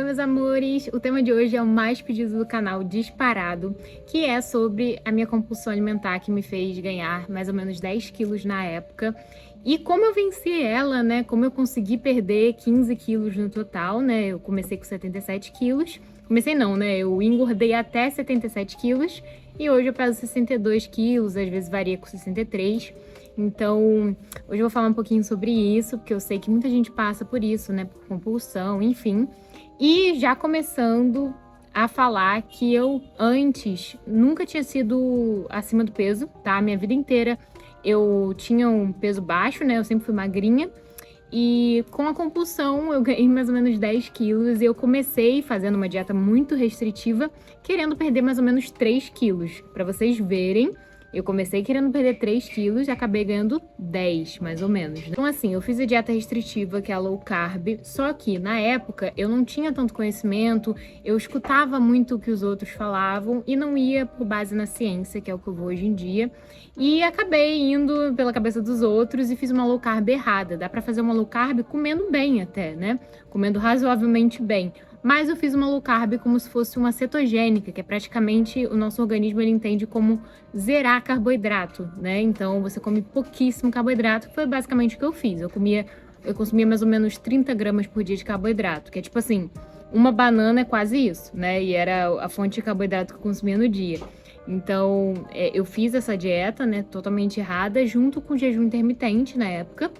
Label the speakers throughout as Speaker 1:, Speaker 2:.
Speaker 1: meus amores! O tema de hoje é o mais pedido do canal disparado, que é sobre a minha compulsão alimentar que me fez ganhar mais ou menos 10 quilos na época. E como eu venci ela, né? Como eu consegui perder 15 quilos no total, né? Eu comecei com 77 quilos. Comecei não, né? Eu engordei até 77 quilos e hoje eu peso 62 quilos, às vezes varia com 63. Então, hoje eu vou falar um pouquinho sobre isso, porque eu sei que muita gente passa por isso, né? Por compulsão, enfim. E já começando a falar que eu antes nunca tinha sido acima do peso, tá? Minha vida inteira eu tinha um peso baixo, né? Eu sempre fui magrinha. E com a compulsão eu ganhei mais ou menos 10 quilos e eu comecei fazendo uma dieta muito restritiva, querendo perder mais ou menos 3 quilos. Pra vocês verem, eu comecei querendo perder 3 quilos e acabei ganhando 10, mais ou menos. Então assim, eu fiz a dieta restritiva, que é a low carb, só que na época eu não tinha tanto conhecimento, eu escutava muito o que os outros falavam e não ia por base na ciência, que é o que eu vou hoje em dia. E acabei indo pela cabeça dos outros e fiz uma low carb errada. Dá pra fazer uma low carb comendo bem até, né? Comendo razoavelmente bem. Mas eu fiz uma low carb como se fosse uma cetogênica, que é praticamente o nosso organismo ele entende como zerar carboidrato, né? Então você come pouquíssimo carboidrato, que foi basicamente o que eu fiz. Eu consumia mais ou menos 30 gramas por dia de carboidrato, que é tipo assim, uma banana é quase isso, né? E era a fonte de carboidrato que eu consumia no dia. Então, eu fiz essa dieta, né, totalmente errada, junto com o jejum intermitente na época.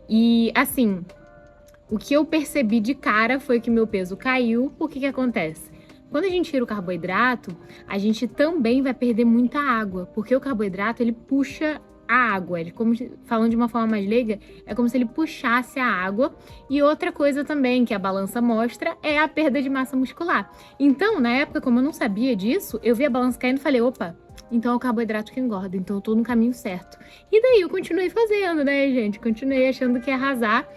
Speaker 1: E, assim, o que eu percebi de cara foi que meu peso caiu. Por que acontece? Quando a gente tira o carboidrato, a gente também vai perder muita água, porque o carboidrato, ele puxa a água. Ele, falando de uma forma mais leiga, é como se ele puxasse a água. E outra coisa também que a balança mostra é a perda de massa muscular. Então, na época, como eu não sabia disso, eu vi a balança caindo e falei, opa, então é o carboidrato que engorda, então eu tô no caminho certo. E daí eu continuei fazendo, né, gente? Continuei achando que ia arrasar.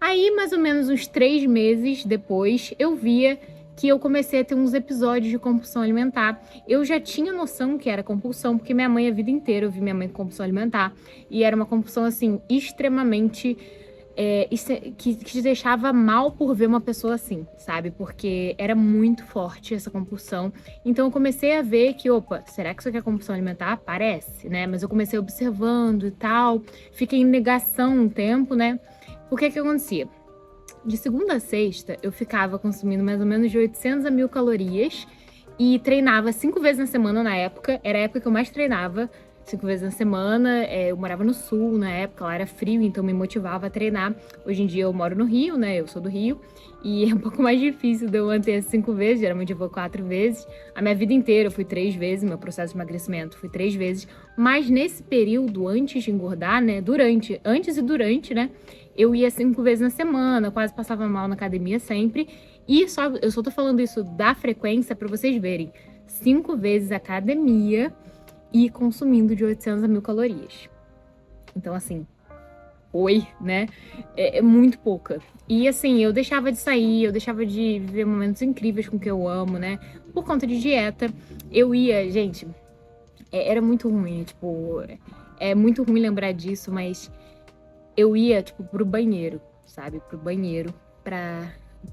Speaker 1: Aí, mais ou menos uns 3 meses depois, eu via que eu comecei a ter uns episódios de compulsão alimentar. Eu já tinha noção que era compulsão, porque minha mãe a vida inteira eu vi minha mãe com compulsão alimentar. E era uma compulsão, assim, extremamente... que te deixava mal por ver uma pessoa assim, sabe? Porque era muito forte essa compulsão. Então eu comecei a ver que, opa, será que isso aqui é compulsão alimentar? Parece, né? Mas eu comecei observando e tal. Fiquei em negação um tempo, né? O que acontecia? De segunda a sexta, eu ficava consumindo mais ou menos de 800 a 1.000 calorias e treinava 5 vezes na semana na época. Era a época que eu mais treinava, 5 vezes na semana. Eu morava no sul na época, lá era frio, então me motivava a treinar. Hoje em dia eu moro no Rio, né? Eu sou do Rio. E é um pouco mais difícil de eu manter 5 vezes, geralmente eu vou 4 vezes. A minha vida inteira eu fui 3 vezes, meu processo de emagrecimento fui 3 vezes. Mas nesse período, antes de engordar, né? Antes e durante, né? Eu ia 5 vezes na semana, quase passava mal na academia sempre. E eu só tô falando isso da frequência para vocês verem. 5 vezes academia e consumindo de 800 a 1.000 calorias. Então, assim, né? É muito pouca. E, assim, eu deixava de sair, eu deixava de viver momentos incríveis com quem eu amo, né? Por conta de dieta. Eu ia, gente, era muito ruim, tipo... É muito ruim lembrar disso, mas... Eu ia, tipo, pro banheiro, sabe? Pro banheiro,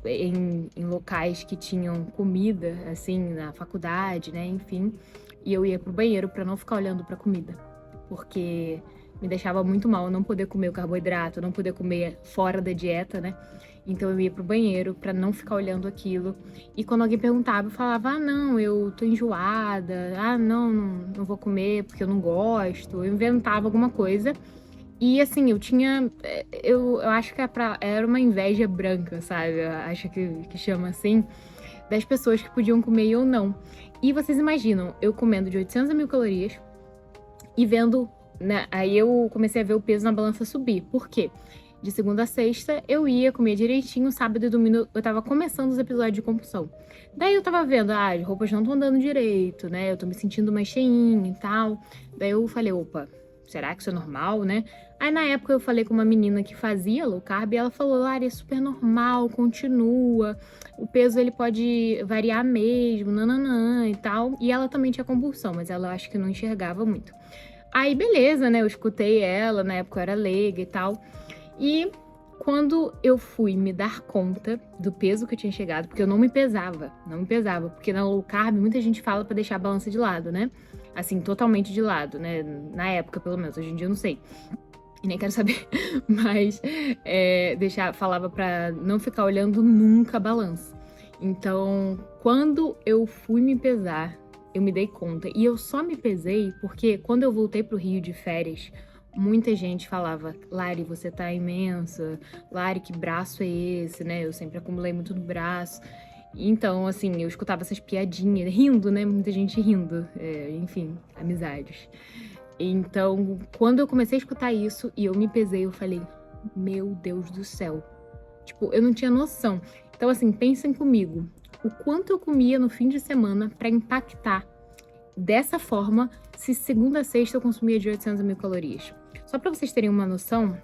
Speaker 1: em locais que tinham comida, assim, na faculdade, né? Enfim. E eu ia pro banheiro pra não ficar olhando pra comida. Porque me deixava muito mal não poder comer o carboidrato, não poder comer fora da dieta, né? Então eu ia pro banheiro pra não ficar olhando aquilo. E quando alguém perguntava, eu falava, ah, não, eu tô enjoada. Ah, não vou comer porque eu não gosto. Eu inventava alguma coisa. E assim, eu acho que era uma inveja branca, sabe? Eu acho que chama assim, das pessoas que podiam comer ou não. E vocês imaginam, eu comendo de 800 a 1.000 calorias e vendo, né? Aí eu comecei a ver o peso na balança subir. Por quê? De segunda a sexta, eu ia comer direitinho, sábado e domingo eu tava começando os episódios de compulsão. Daí eu tava vendo, as roupas não estão dando direito, né? Eu tô me sentindo mais cheinha e tal. Daí eu falei, opa, será que isso é normal, né? Aí na época eu falei com uma menina que fazia low carb e ela falou, Lari, é super normal, continua, o peso ele pode variar mesmo, nananã e tal. E ela também tinha compulsão, mas ela acho que não enxergava muito. Aí beleza, né, eu escutei ela, na época eu era leiga e tal. E quando eu fui me dar conta do peso que eu tinha chegado, porque eu não me pesava, porque na low carb muita gente fala pra deixar a balança de lado, né? Assim, totalmente de lado, né? Na época, pelo menos, hoje em dia eu não sei. E nem quero saber, mas falava pra não ficar olhando nunca a balança. Então, quando eu fui me pesar, eu me dei conta. E eu só me pesei porque quando eu voltei pro Rio de férias, muita gente falava: Lari, você tá imensa. Lari, que braço é esse, né? Eu sempre acumulei muito no braço. Então, assim, eu escutava essas piadinhas, rindo, né? Muita gente rindo. Enfim, amizades. Então, quando eu comecei a escutar isso e eu me pesei, eu falei: meu Deus do céu. Tipo, eu não tinha noção. Então, assim, pensem comigo. O quanto eu comia no fim de semana pra impactar dessa forma se segunda a sexta eu consumia de 800 a 1000 calorias. Só pra vocês terem uma noção,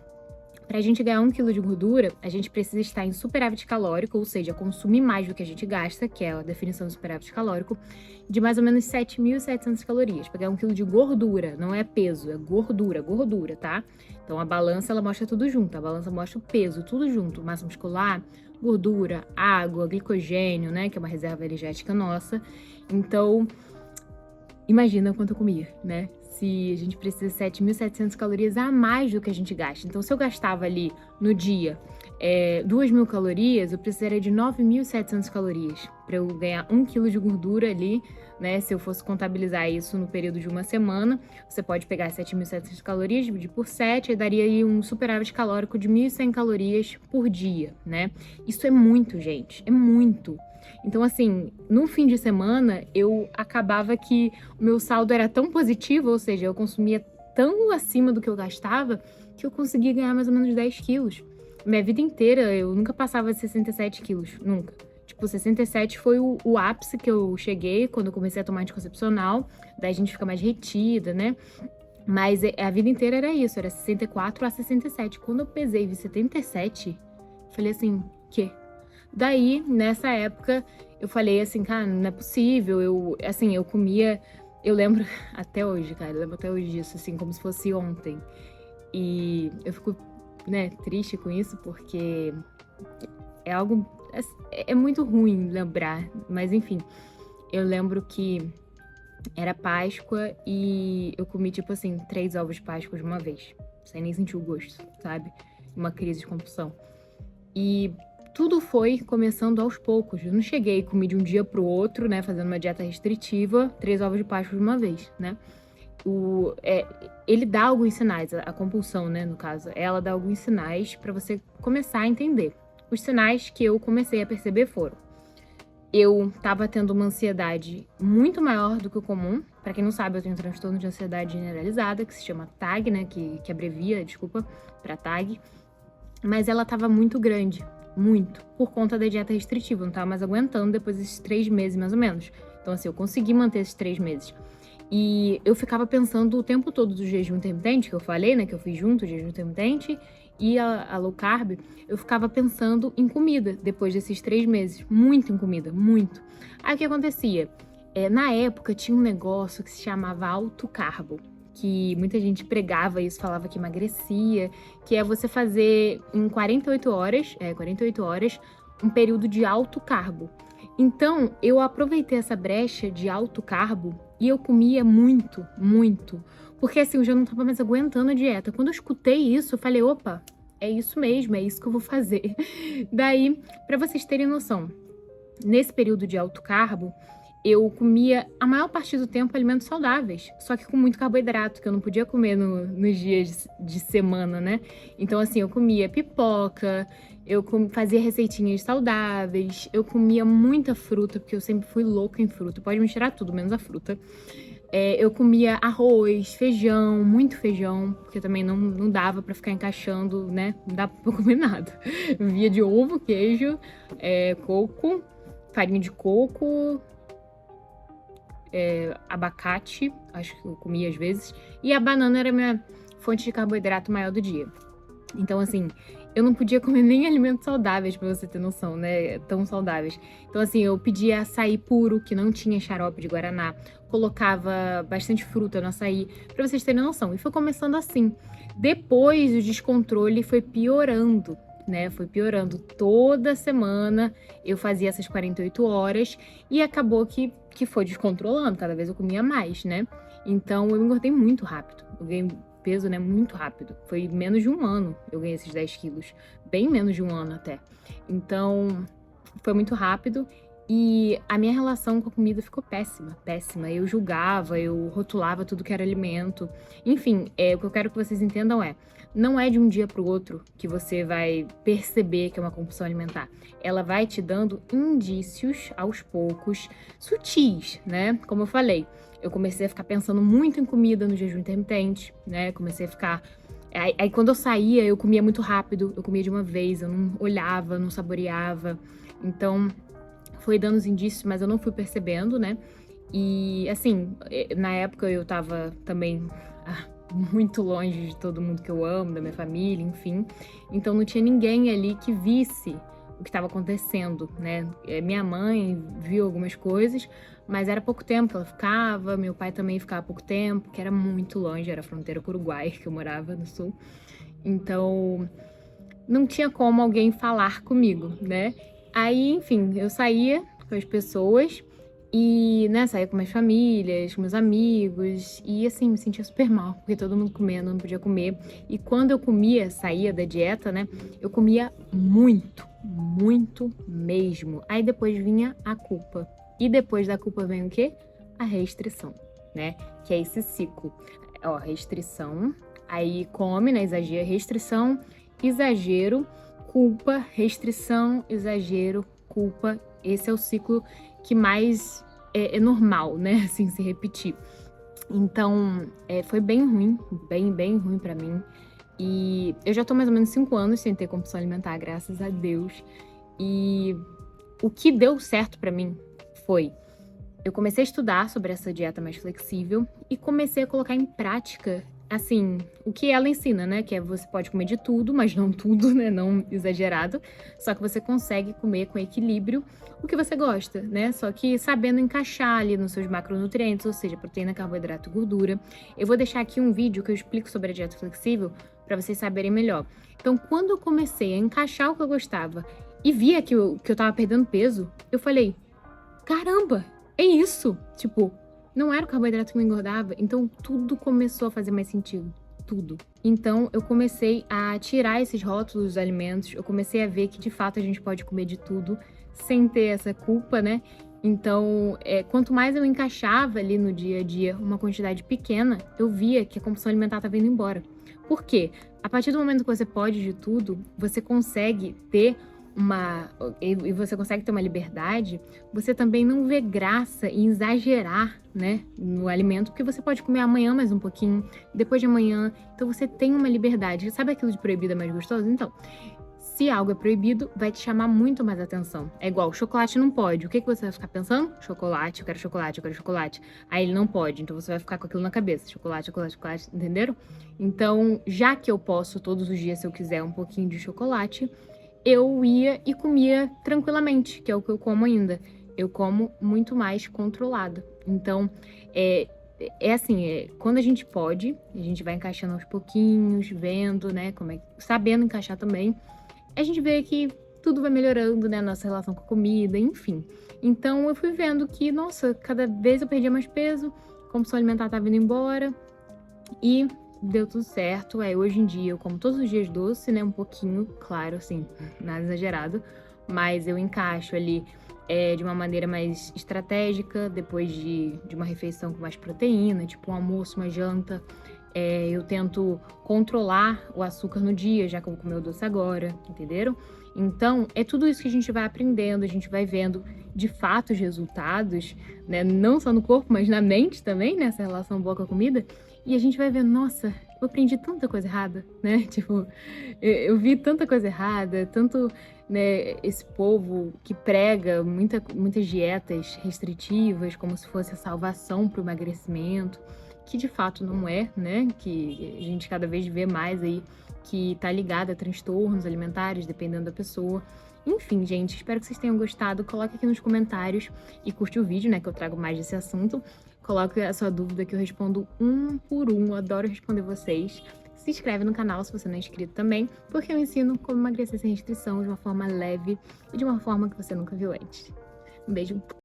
Speaker 1: pra gente ganhar 1 kg de gordura, a gente precisa estar em superávit calórico, ou seja, consumir mais do que a gente gasta, que é a definição de superávit calórico, de mais ou menos 7.700 calorias. Pra ganhar 1 kg de gordura, não é peso, é gordura, tá? Então a balança, ela mostra tudo junto, a balança mostra o peso, tudo junto, massa muscular, gordura, água, glicogênio, né, que é uma reserva energética nossa. Então, imagina quanto eu comia, né? Se a gente precisa de 7.700 calorias a mais do que a gente gasta. Então, se eu gastava ali no dia 2.000 calorias, eu precisaria de 9.700 calorias para eu ganhar 1 kg de gordura ali, né? Se eu fosse contabilizar isso no período de uma semana, você pode pegar 7.700 calorias, dividir por 7, e daria aí um superávit calórico de 1.100 calorias por dia, né? Isso é muito, gente, é muito. Então, assim, no fim de semana, eu acabava que o meu saldo era tão positivo, ou seja, eu consumia tão acima do que eu gastava, que eu conseguia ganhar mais ou menos 10 quilos. Minha vida inteira, eu nunca passava de 67 quilos, nunca. Tipo, 67 foi o ápice que eu cheguei quando eu comecei a tomar anticoncepcional, daí a gente fica mais retida, né? Mas a vida inteira era isso, era 64 a 67. Quando eu pesei e vi 77, falei assim, quê? Daí, nessa época, eu falei assim, cara, não é possível, eu comia, eu lembro até hoje, cara, eu lembro até hoje disso, assim, como se fosse ontem. E eu fico, né, triste com isso, porque é algo, é muito ruim lembrar, mas enfim, eu lembro que era Páscoa e eu comi, tipo assim, 3 ovos de Páscoa de uma vez, sem nem sentir o gosto, sabe? Uma crise de compulsão. E tudo foi começando aos poucos. Eu não cheguei e comi de um dia pro outro, né? Fazendo uma dieta restritiva, 3 ovos de Páscoa de uma vez, né? Ele dá alguns sinais, a compulsão, né? No caso, ela dá alguns sinais para você começar a entender. Os sinais que eu comecei a perceber foram: eu tava tendo uma ansiedade muito maior do que o comum. Para quem não sabe, eu tenho um transtorno de ansiedade generalizada, que se chama TAG, né? Que abrevia, desculpa, para TAG. Mas ela tava muito grande. Muito, por conta da dieta restritiva, eu não tava mais aguentando depois desses 3 meses, mais ou menos. Então, assim, eu consegui manter esses 3 meses. E eu ficava pensando o tempo todo do jejum intermitente, que eu falei, né, que eu fiz junto, o jejum intermitente e a low carb, eu ficava pensando em comida depois desses 3 meses. Muito em comida, muito. Aí o que acontecia? Na época tinha um negócio que se chamava alto carbo, que muita gente pregava isso, falava que emagrecia, que é você fazer em 48 horas, um período de alto carbo. Então, eu aproveitei essa brecha de alto carbo e eu comia muito, muito. Porque assim, eu já não tava mais aguentando a dieta. Quando eu escutei isso, eu falei, opa, é isso mesmo, é isso que eu vou fazer. Daí, pra vocês terem noção, nesse período de alto carbo, eu comia a maior parte do tempo alimentos saudáveis, só que com muito carboidrato, que eu não podia comer nos dias de semana, né? Então, assim, eu comia pipoca, fazia receitinhas saudáveis, eu comia muita fruta, porque eu sempre fui louca em fruta. Pode me tirar tudo, menos a fruta. Eu comia arroz, feijão, muito feijão, porque também não dava pra ficar encaixando, né? Não dava pra comer nada. Eu via de ovo, queijo, coco, farinha de coco, abacate, acho que eu comia às vezes, e a banana era a minha fonte de carboidrato maior do dia. Então, assim, eu não podia comer nem alimentos saudáveis, pra você ter noção, né? Tão saudáveis. Então, assim, eu pedia açaí puro, que não tinha xarope de guaraná, colocava bastante fruta no açaí, pra vocês terem noção. E foi começando assim. Depois, o descontrole foi piorando. né? Foi piorando. Toda semana eu fazia essas 48 horas e acabou que foi descontrolando. Cada vez eu comia mais, né? Então eu engordei muito rápido. Eu ganhei peso, né? Muito rápido. Foi menos de um ano eu ganhei esses 10 quilos. Bem menos de um ano até. Então foi muito rápido. E a minha relação com a comida ficou péssima, péssima. Eu julgava, eu rotulava tudo que era alimento. Enfim, o que eu quero que vocês entendam não é de um dia para o outro que você vai perceber que é uma compulsão alimentar. Ela vai te dando indícios aos poucos, sutis, né? Como eu falei, eu comecei a ficar pensando muito em comida no jejum intermitente, né? Comecei a ficar... Aí quando eu saía, eu comia muito rápido, eu comia de uma vez, eu não olhava, não saboreava. Então... foi dando os indícios, mas eu não fui percebendo, né? E, assim, na época eu tava também muito longe de todo mundo que eu amo, da minha família, enfim. Então não tinha ninguém ali que visse o que estava acontecendo, né? Minha mãe viu algumas coisas, mas era pouco tempo, ela ficava, meu pai também ficava pouco tempo, que era muito longe, era a fronteira com o Uruguai, que eu morava no sul. Então, não tinha como alguém falar comigo, né? Aí, enfim, eu saía com as pessoas e, né, saía com minhas famílias, com meus amigos e, assim, me sentia super mal, porque todo mundo comendo, não podia comer. E quando eu comia, saía da dieta, né, eu comia muito, muito mesmo. Aí depois vinha a culpa. E depois da culpa vem o quê? A restrição, né? Que é esse ciclo. Ó, restrição, aí come, né, exagero, restrição, exagero, culpa, restrição, exagero, culpa. Esse é o ciclo que mais é normal, né? Assim, se repetir. Então, foi bem ruim, bem ruim pra mim. E eu já tô mais ou menos 5 anos sem ter compulsão alimentar, graças a Deus. E o que deu certo pra mim foi... eu comecei a estudar sobre essa dieta mais flexível e comecei a colocar em prática, assim, o que ela ensina, né? Que você pode comer de tudo, mas não tudo, né? Não exagerado. Só que você consegue comer com equilíbrio o que você gosta, né? Só que sabendo encaixar ali nos seus macronutrientes, ou seja, proteína, carboidrato e gordura. Eu vou deixar aqui um vídeo que eu explico sobre a dieta flexível para vocês saberem melhor. Então, quando eu comecei a encaixar o que eu gostava e via que eu tava perdendo peso, eu falei, caramba, é isso! Tipo, não era o carboidrato que me engordava, então tudo começou a fazer mais sentido. Tudo. Então, eu comecei a tirar esses rótulos dos alimentos, eu comecei a ver que, de fato, a gente pode comer de tudo, sem ter essa culpa, né? Então, quanto mais eu encaixava ali no dia a dia uma quantidade pequena, eu via que a compulsão alimentar estava indo embora. Por quê? A partir do momento que você pode de tudo, você consegue ter e você consegue ter uma liberdade, você também não vê graça em exagerar, né, no alimento, porque você pode comer amanhã mais um pouquinho, depois de amanhã, então você tem uma liberdade. Sabe aquilo de proibido é mais gostoso? Então, se algo é proibido, vai te chamar muito mais atenção. É igual, chocolate não pode. O que você vai ficar pensando? Chocolate, eu quero chocolate, eu quero chocolate. Aí ele não pode, então você vai ficar com aquilo na cabeça. Chocolate, chocolate, chocolate, entenderam? Então, já que eu posso todos os dias, se eu quiser, um pouquinho de chocolate, eu ia e comia tranquilamente, que é o que eu como ainda. Eu como muito mais controlado. Então, assim, quando a gente pode, a gente vai encaixando aos pouquinhos, vendo, né, sabendo encaixar também, a gente vê que tudo vai melhorando, né, nossa relação com a comida, enfim. Então, eu fui vendo que, nossa, cada vez eu perdia mais peso, a compulsão alimentar tava indo embora e deu tudo certo. Hoje em dia eu como todos os dias doce, né? Um pouquinho, claro, assim, nada exagerado. Mas eu encaixo ali de uma maneira mais estratégica, depois de uma refeição com mais proteína, tipo um almoço, uma janta. Eu tento controlar o açúcar no dia, já que eu vou comer o doce agora, entenderam? Então, é tudo isso que a gente vai aprendendo, a gente vai vendo de fato os resultados, né? Não só no corpo, mas na mente também, nessa relação boa com a comida. E a gente vai vendo, nossa, eu aprendi tanta coisa errada, né? Tipo, eu vi tanta coisa errada, tanto, né, esse povo que prega muitas dietas restritivas, como se fosse a salvação para o emagrecimento, que de fato não é, né? Que a gente cada vez vê mais aí que tá ligada a transtornos alimentares, dependendo da pessoa. Enfim, gente, espero que vocês tenham gostado. Coloque aqui nos comentários e curte o vídeo, né, que eu trago mais desse assunto. Coloque a sua dúvida que eu respondo um por um. Eu adoro responder vocês. se inscreve no canal se você não é inscrito também, porque eu ensino como emagrecer sem restrição de uma forma leve e de uma forma que você nunca viu antes. Um beijo.